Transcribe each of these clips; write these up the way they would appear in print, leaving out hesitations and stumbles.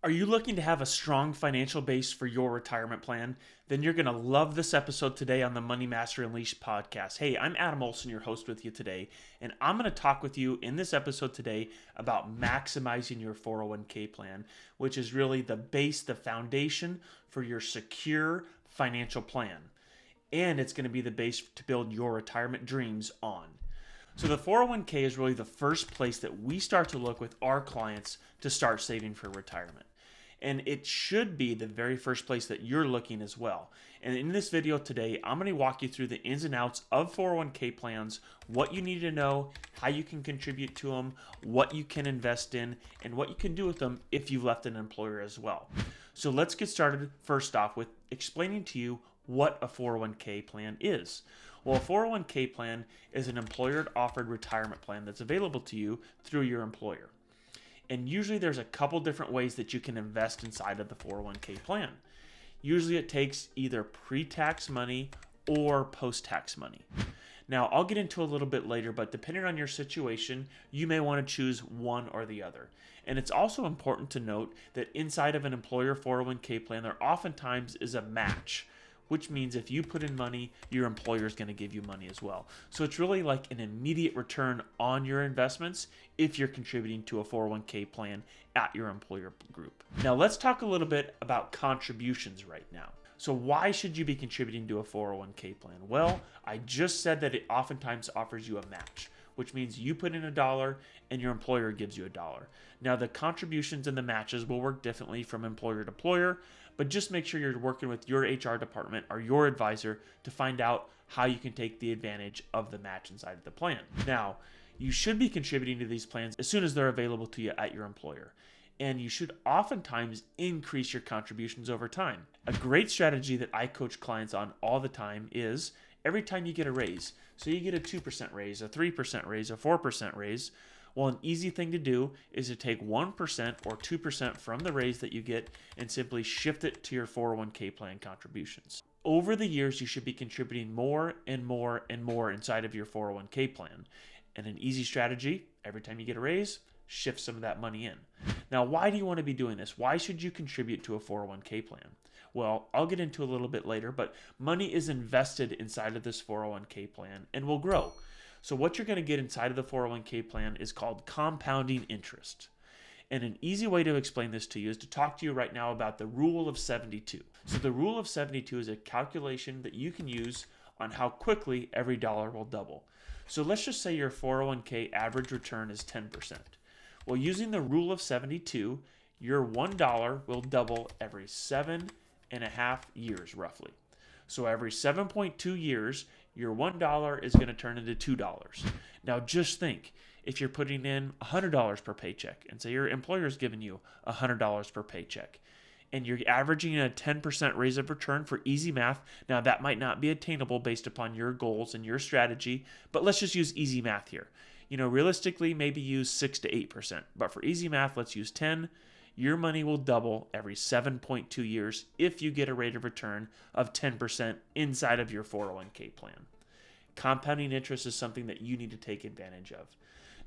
Are you looking to have a strong financial base for your retirement plan? Then you're going to love this episode today on the Money Master Unleashed podcast. Hey, I'm Adam Olson, your host with you today, and I'm going to talk with you in this episode today about maximizing your 401k plan, which is really the base, the foundation for your secure financial plan. And it's going to be the base to build your retirement dreams on. So the 401k is really the first place that we start to look with our clients to start saving for retirement. And it should be the very first place that you're looking as well. And in this video today, I'm going to walk you through the ins and outs of 401k plans, what you need to know, how you can contribute to them, what you can invest in, and what you can do with them if you've left an employer as well. So let's get started first off with explaining to you what a 401k plan is. Well, a 401k plan is an employer-offered retirement plan that's available to you through your employer. And usually there's a couple different ways that you can invest inside of the 401k plan. Usually it takes either pre-tax money or post-tax money. Now, I'll get into a little bit later, but depending on your situation, you may want to choose one or the other. And it's also important to note that inside of an employer 401k plan, there oftentimes is a match, which means if you put in money, your employer is going to give you money as well. So it's really like an immediate return on your investments if you're contributing to a 401k plan at your employer group. Now let's talk a little bit about contributions right now. So why should you be contributing to a 401k plan? Well, I just said that it oftentimes offers you a match, which means you put in $1 and your employer gives you $1. Now the contributions and the matches will work differently from employer to employer, but just make sure you're working with your HR department or your advisor to find out how you can take the advantage of the match inside of the plan. Now, you should be contributing to these plans as soon as they're available to you at your employer. And you should oftentimes increase your contributions over time. A great strategy that I coach clients on all the time is every time you get a raise. So you get a 2% raise, a 3% raise, a 4% raise. Well, an easy thing to do is to take 1% or 2% from the raise that you get and simply shift it to your 401k plan contributions. Over the years, you should be contributing more and more and more inside of your 401k plan. And an easy strategy, every time you get a raise, shift some of that money in. Now, why do you want to be doing this? Why should you contribute to a 401k plan? Well, I'll get into a little bit later, but money is invested inside of this 401k plan and will grow. So what you're going to get inside of the 401k plan is called compounding interest. And an easy way to explain this to you is to talk to you right now about the rule of 72. So the rule of 72 is a calculation that you can use on how quickly every dollar will double. So let's just say your 401k average return is 10%. Well, using the rule of 72, your $1 will double every 7.5 years roughly. So every 7.2 years, your $1 is going to turn into $2. Now just think, if you're putting in $100 per paycheck, and say your employer is giving you $100 per paycheck, and you're averaging a 10% rate of return for easy math. Now that might not be attainable based upon your goals and your strategy, but let's just use easy math here. Realistically, maybe use 6 to 8%, but for easy math, let's use 10. Your money will double every 7.2 years if you get a rate of return of 10% inside of your 401k plan. Compounding interest is something that you need to take advantage of.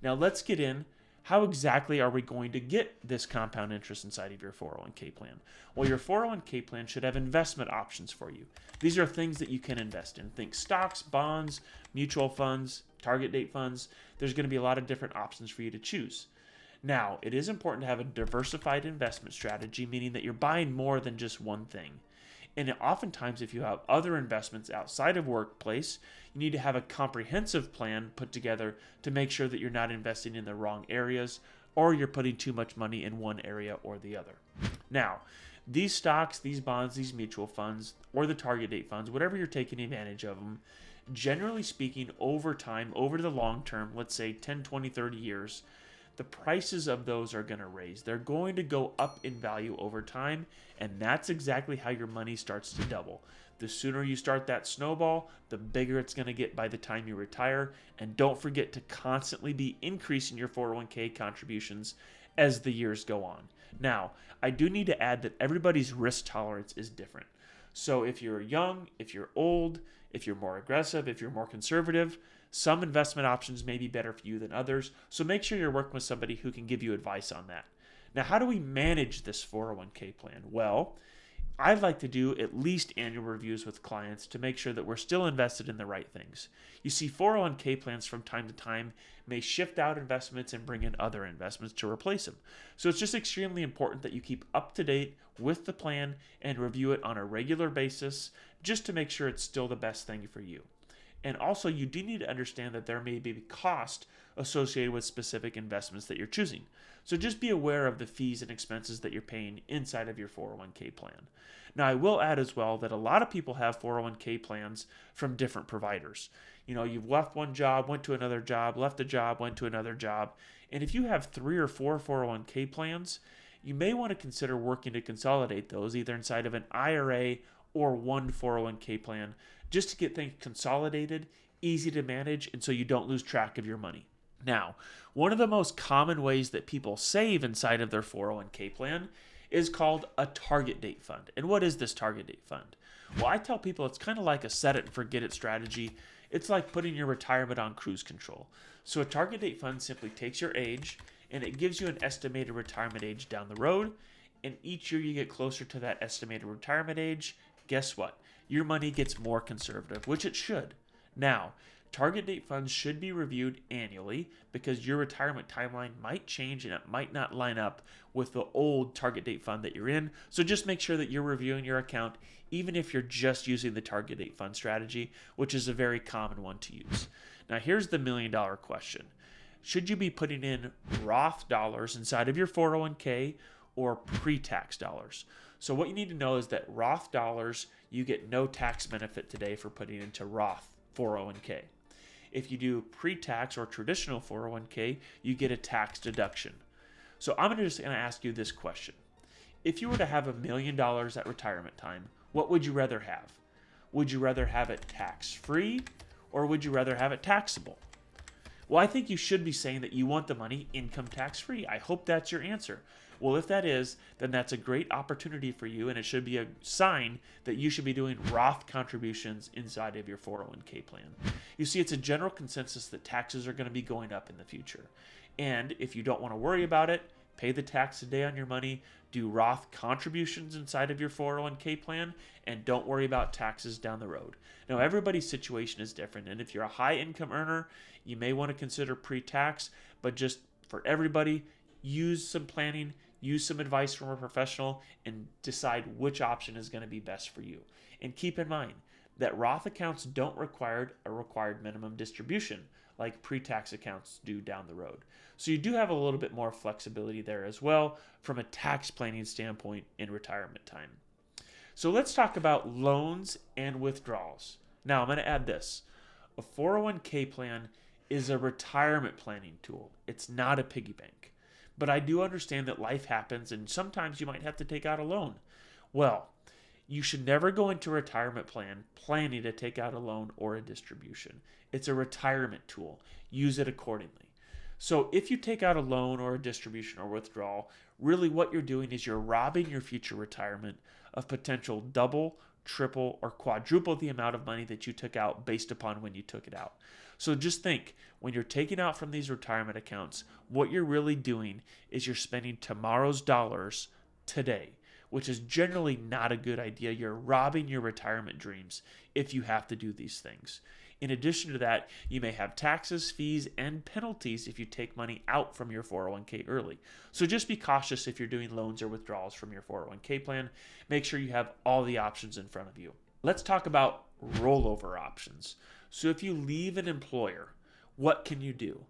Now let's get in. How exactly are we going to get this compound interest inside of your 401k plan? Well, your 401k plan should have investment options for you. These are things that you can invest in. Think stocks, bonds, mutual funds, target date funds. There's going to be a lot of different options for you to choose. Now, it is important to have a diversified investment strategy, meaning that you're buying more than just one thing. And oftentimes, if you have other investments outside of workplace, you need to have a comprehensive plan put together to make sure that you're not investing in the wrong areas or you're putting too much money in one area or the other. Now, these stocks, these bonds, these mutual funds, or the target date funds, whatever you're taking advantage of them, generally speaking, over time, over the long term, let's say 10, 20, 30 years, the prices of those are going to raise. They're going to go up in value over time, and that's exactly how your money starts to double. The sooner you start that snowball, the bigger it's going to get by the time you retire, and don't forget to constantly be increasing your 401k contributions as the years go on. Now, I do need to add that everybody's risk tolerance is different. So if you're young, if you're old, if you're more aggressive, if you're more conservative, some investment options may be better for you than others. So make sure you're working with somebody who can give you advice on that. Now, how do we manage this 401k plan? Well, I'd like to do at least annual reviews with clients to make sure that we're still invested in the right things. You see, 401k plans from time to time may shift out investments and bring in other investments to replace them. So it's just extremely important that you keep up to date with the plan and review it on a regular basis just to make sure it's still the best thing for you. And also, you do need to understand that there may be cost associated with specific investments that you're choosing. So just be aware of the fees and expenses that you're paying inside of your 401k plan. Now, I will add as well that a lot of people have 401k plans from different providers. You've left one job, went to another job, left a job, went to another job. And if you have 3 or 4 401k plans, you may want to consider working to consolidate those either inside of an IRA or one 401k plan just to get things consolidated, easy to manage, and so you don't lose track of your money. Now, one of the most common ways that people save inside of their 401k plan is called a target date fund. And what is this target date fund? Well, I tell people it's kind of like a set it and forget it strategy. It's like putting your retirement on cruise control. So a target date fund simply takes your age and it gives you an estimated retirement age down the road. And each year you get closer to that estimated retirement age, guess what? Your money gets more conservative, which it should. Now, target date funds should be reviewed annually because your retirement timeline might change and it might not line up with the old target date fund that you're in. So just make sure that you're reviewing your account, even if you're just using the target date fund strategy, which is a very common one to use. Now, here's the $1 million question. Should you be putting in Roth dollars inside of your 401k or pre-tax dollars? So what you need to know is that Roth dollars, you get no tax benefit today for putting into Roth 401k. If you do pre-tax or traditional 401k, you get a tax deduction. So I'm just going to ask you this question. If you were to have $1 million at retirement time, what would you rather have? Would you rather have it tax-free or would you rather have it taxable? Well, I think you should be saying that you want the money income tax-free. I hope that's your answer. Well, if that is, then that's a great opportunity for you, and it should be a sign that you should be doing Roth contributions inside of your 401k plan. You see, it's a general consensus that taxes are going to be going up in the future. And if you don't want to worry about it, pay the tax today on your money, do Roth contributions inside of your 401k plan, and don't worry about taxes down the road. Now, everybody's situation is different, and if you're a high income earner, you may want to consider pre-tax, but just for everybody, use some planning, use some advice from a professional, and decide which option is going to be best for you. And keep in mind that Roth accounts don't require a required minimum distribution like pre-tax accounts do down the road. So you do have a little bit more flexibility there as well from a tax planning standpoint in retirement time. So let's talk about loans and withdrawals. Now I'm going to add this. A 401k plan is a retirement planning tool. It's not a piggy bank. But I do understand that life happens and sometimes you might have to take out a loan. Well, you should never go into a retirement plan planning to take out a loan or a distribution. It's a retirement tool. Use it accordingly. So if you take out a loan or a distribution or withdrawal, really what you're doing is you're robbing your future retirement of potential double, triple, or quadruple the amount of money that you took out based upon when you took it out. So just think, when you're taking out from these retirement accounts, what you're really doing is you're spending tomorrow's dollars today, which is generally not a good idea. You're robbing your retirement dreams if you have to do these things. In addition to that, you may have taxes, fees, and penalties if you take money out from your 401k early. So just be cautious if you're doing loans or withdrawals from your 401k plan. Make sure you have all the options in front of you. Let's talk about rollover options. So if you leave an employer, what can you do?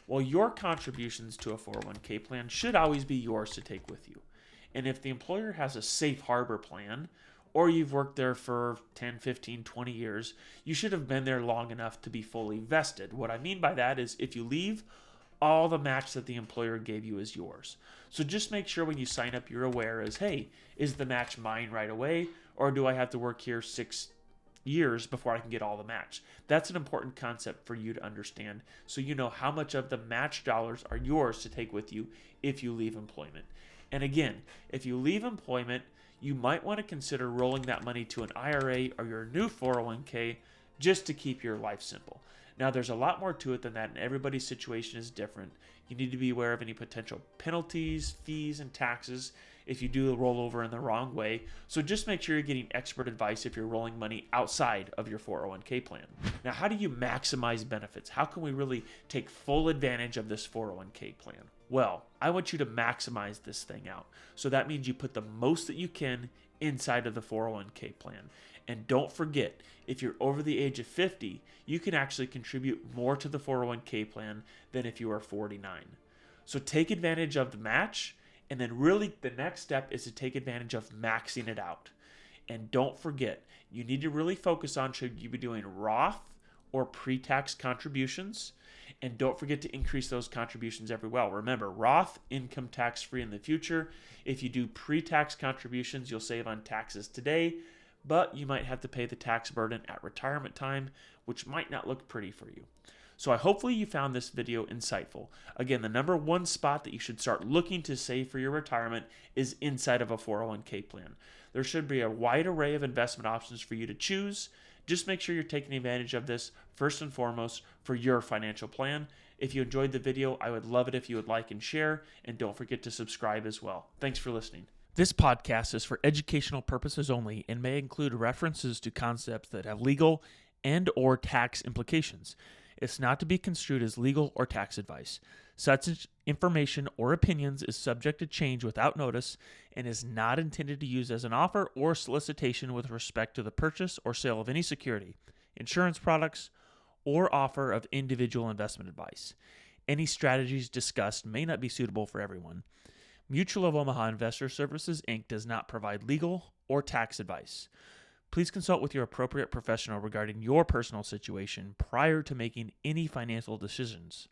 Well, your contributions to a 401k plan should always be yours to take with you. And if the employer has a safe harbor plan, or you've worked there for 10, 15, 20 years, you should have been there long enough to be fully vested. What I mean by that is if you leave, all the match that the employer gave you is yours. So just make sure when you sign up, you're aware as, hey, is the match mine right away? Or do I have to work here 6 years before I can get all the match? That's an important concept for you to understand so you know how much of the match dollars are yours to take with you if you leave employment. And again, if you leave employment, you might want to consider rolling that money to an IRA or your new 401k just to keep your life simple. Now, there's a lot more to it than that, and everybody's situation is different. You need to be aware of any potential penalties, fees, and taxes if you do the rollover in the wrong way. So just make sure you're getting expert advice if you're rolling money outside of your 401k plan. Now, how do you maximize benefits? How can we really take full advantage of this 401k plan? Well, I want you to maximize this thing out. So that means you put the most that you can inside of the 401k plan. And don't forget, if you're over the age of 50, you can actually contribute more to the 401k plan than if you are 49. So take advantage of the match, and then really the next step is to take advantage of maxing it out. And don't forget, you need to really focus on should you be doing Roth or pre-tax contributions. And don't forget to increase those contributions every well. Remember, Roth, income tax free in the future. If you do pre-tax contributions, you'll save on taxes today, but you might have to pay the tax burden at retirement time, which might not look pretty for you. So hopefully you found this video insightful. Again, the number one spot that you should start looking to save for your retirement is inside of a 401k plan. There should be a wide array of investment options for you to choose. Just make sure you're taking advantage of this first and foremost for your financial plan. If you enjoyed the video, I would love it if you would like and share, and don't forget to subscribe as well. Thanks for listening. This podcast is for educational purposes only and may include references to concepts that have legal and/or tax implications. It's not to be construed as legal or tax advice. Such information or opinions is subject to change without notice and is not intended to use as an offer or solicitation with respect to the purchase or sale of any security, insurance products, or offer of individual investment advice. Any strategies discussed may not be suitable for everyone. Mutual of Omaha Investor Services, Inc. does not provide legal or tax advice. Please consult with your appropriate professional regarding your personal situation prior to making any financial decisions.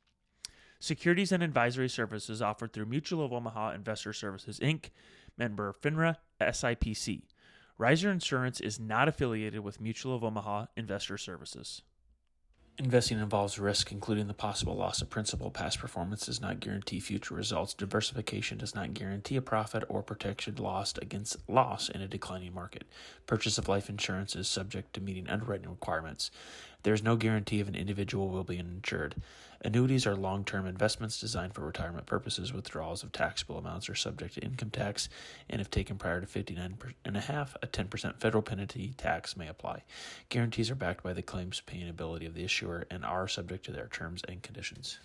Securities and advisory services offered through Mutual of Omaha Investor Services, Inc., member FINRA SIPC. Riser Insurance is not affiliated with Mutual of Omaha Investor Services. Investing involves risk, including the possible loss of principal. Past performance does not guarantee future results. Diversification does not guarantee a profit or protection lost against loss in a declining market. Purchase of life insurance is subject to meeting underwriting requirements. There is no guarantee of an individual will be insured. Annuities are long-term investments designed for retirement purposes. Withdrawals of taxable amounts are subject to income tax, and if taken prior to 59.5, a 10% federal penalty tax may apply. Guarantees are backed by the claims paying ability of the issuer and are subject to their terms and conditions.